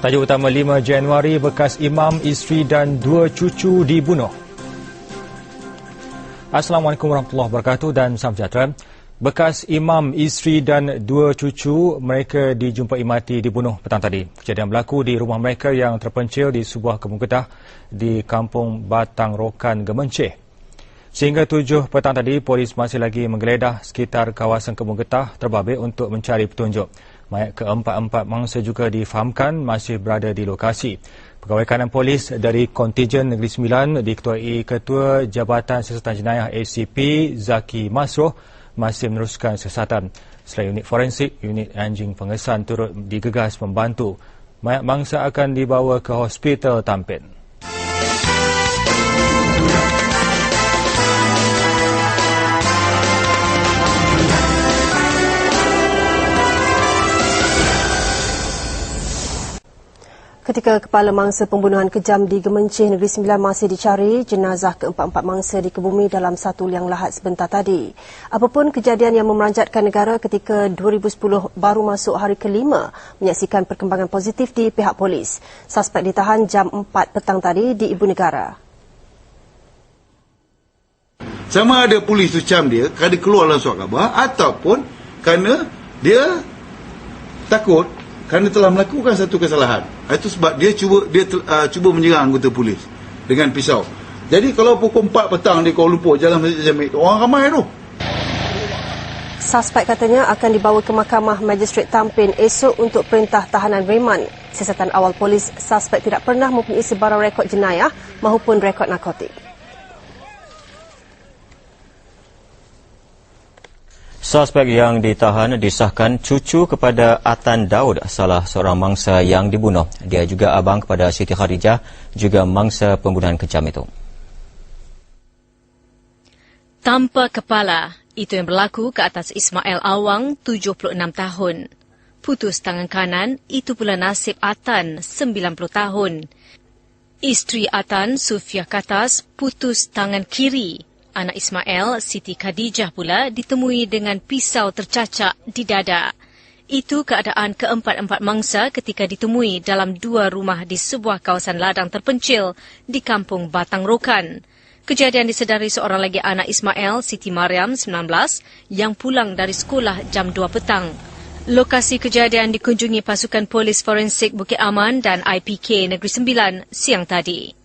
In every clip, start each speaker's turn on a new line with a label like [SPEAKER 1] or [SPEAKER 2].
[SPEAKER 1] Tajuk utama 5 Januari, bekas imam, isteri dan 2 cucu dibunuh. Assalamualaikum warahmatullahi wabarakatuh dan salam sejahtera. Bekas imam, isteri dan 2 cucu mereka dijumpai mati dibunuh petang tadi. Kejadian berlaku di rumah mereka yang terpencil di sebuah kebun kedah di Kampung Batang Rokan, Gemenceh. Sehingga 7 petang tadi, polis masih lagi menggeledah sekitar kawasan kebun getah terbabit untuk mencari petunjuk. Mayat keempat-empat mangsa juga difahamkan masih berada di lokasi. Pegawai kanan polis dari Kontijen Negeri Sembilan diketuai Ketua Jabatan Siasatan Jenayah ACP Zaki Masroh masih meneruskan siasatan. Selain unit forensik, unit anjing pengesan turut digegas membantu. Mayat mangsa akan dibawa ke Hospital Tampin.
[SPEAKER 2] Ketika kepala mangsa pembunuhan kejam di Gemenceh Negeri Sembilan masih dicari, jenazah keempat-empat mangsa dikebumi dalam satu liang lahat sebentar tadi. Apapun kejadian yang memeranjatkan negara ketika 2010 baru masuk hari kelima menyaksikan perkembangan positif di pihak polis. Suspek ditahan jam 4 petang tadi di Ibu Negara.
[SPEAKER 3] Sama ada polis tu cam dia kerana keluar dalam surat khabar ataupun kerana dia takut kerana telah melakukan satu kesalahan. Itu sebab dia cuba menyerang anggota polis dengan pisau. Jadi kalau pukul 4 petang di Kuala Lumpur, Jalan Masjid Jamik, orang ramai tu.
[SPEAKER 2] Suspek katanya akan dibawa ke Mahkamah Magistrate Tampin esok untuk perintah tahanan reman. Siasatan awal polis, suspek tidak pernah mempunyai sebarang rekod jenayah maupun rekod narkotik.
[SPEAKER 4] Suspek yang ditahan disahkan cucu kepada Atan Daud, salah seorang mangsa yang dibunuh. Dia juga abang kepada Siti Khadijah, juga mangsa pembunuhan kejam itu.
[SPEAKER 5] Tanpa kepala, itu yang berlaku ke atas Ismail Awang, 76 tahun. Putus tangan kanan, itu pula nasib Atan, 90 tahun. Isteri Atan, Sufia Katas, putus tangan kiri. Anak Ismail, Siti Khadijah pula ditemui dengan pisau tercacak di dada. Itu keadaan keempat-empat mangsa ketika ditemui dalam 2 rumah di sebuah kawasan ladang terpencil di Kampung Batang Rokan. Kejadian disedari seorang lagi anak Ismail, Siti Mariam, 19, yang pulang dari sekolah jam 2 petang. Lokasi kejadian dikunjungi pasukan polis forensik Bukit Aman dan IPK Negeri Sembilan siang tadi.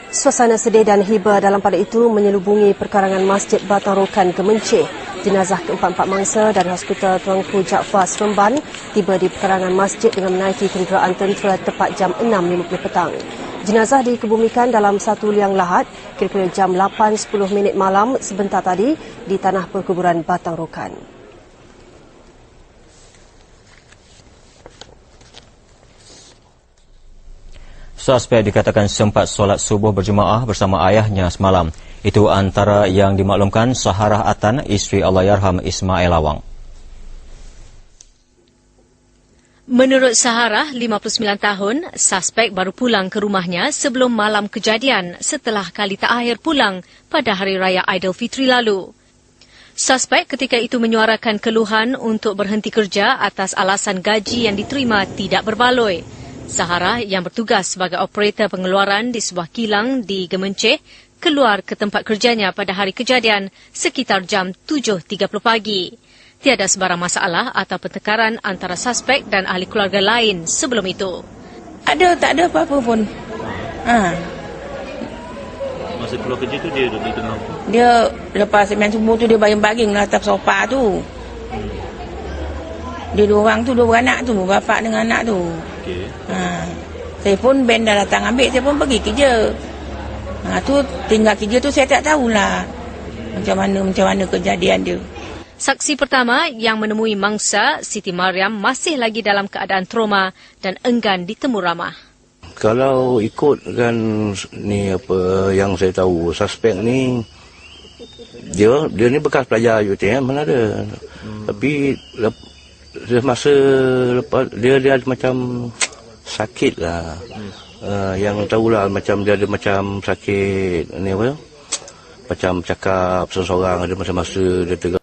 [SPEAKER 2] Suasana sedih dan hibah dalam pada itu menyelubungi perkarangan Masjid Batang Rokan, Gemenceh. Jenazah keempat-empat mangsa dari Hospital Tuanku Jaafar Seremban tiba di perkarangan masjid dengan menaiki kenderaan tentera tepat jam 6.50 petang. Jenazah dikebumikan dalam satu liang lahat kira-kira jam 8.10 malam sebentar tadi di tanah perkuburan Batang Rokan.
[SPEAKER 4] Suspek dikatakan sempat solat subuh berjemaah bersama ayahnya semalam. Itu antara yang dimaklumkan Saharah Atan, isteri Allahyarham Ismail Awang.
[SPEAKER 5] Menurut Saharah, 59 tahun, suspek baru pulang ke rumahnya sebelum malam kejadian setelah kali terakhir pulang pada Hari Raya Aidilfitri lalu. Suspek ketika itu menyuarakan keluhan untuk berhenti kerja atas alasan gaji yang diterima tidak berbaloi. Saharah yang bertugas sebagai operator pengeluaran di sebuah kilang di Gemenceh keluar ke tempat kerjanya pada hari kejadian sekitar jam 7.30 pagi. Tiada sebarang masalah atau pertengkaran antara suspek dan ahli keluarga lain sebelum itu.
[SPEAKER 6] Tak ada apa-apa pun.
[SPEAKER 7] Masa keluar kerja tu dia duduk tengah apa?
[SPEAKER 6] Dia lepas sembilan subuh tu dia baring-baring lah atas sofa tu. Dia 2 orang tu, 2 beranak tu, bapa dengan anak tu.
[SPEAKER 7] Okey.
[SPEAKER 6] Saya pun band dah datang ambil, saya pun pergi kerja. Tu tinggal kerja tu saya tak tahulah macam mana kejadian dia.
[SPEAKER 5] Saksi pertama yang menemui mangsa, Siti Mariam, masih lagi dalam keadaan trauma dan enggan ditemu ramah.
[SPEAKER 8] Kalau ikutkan ni apa yang saya tahu, suspek ni dia ni bekas pelajar UTM mana ada. Tapi masa lepas dia ada macam sakit lah. Yang tahulah macam dia ada macam sakit ni apa? Macam cakap seorang ada masa-masa dia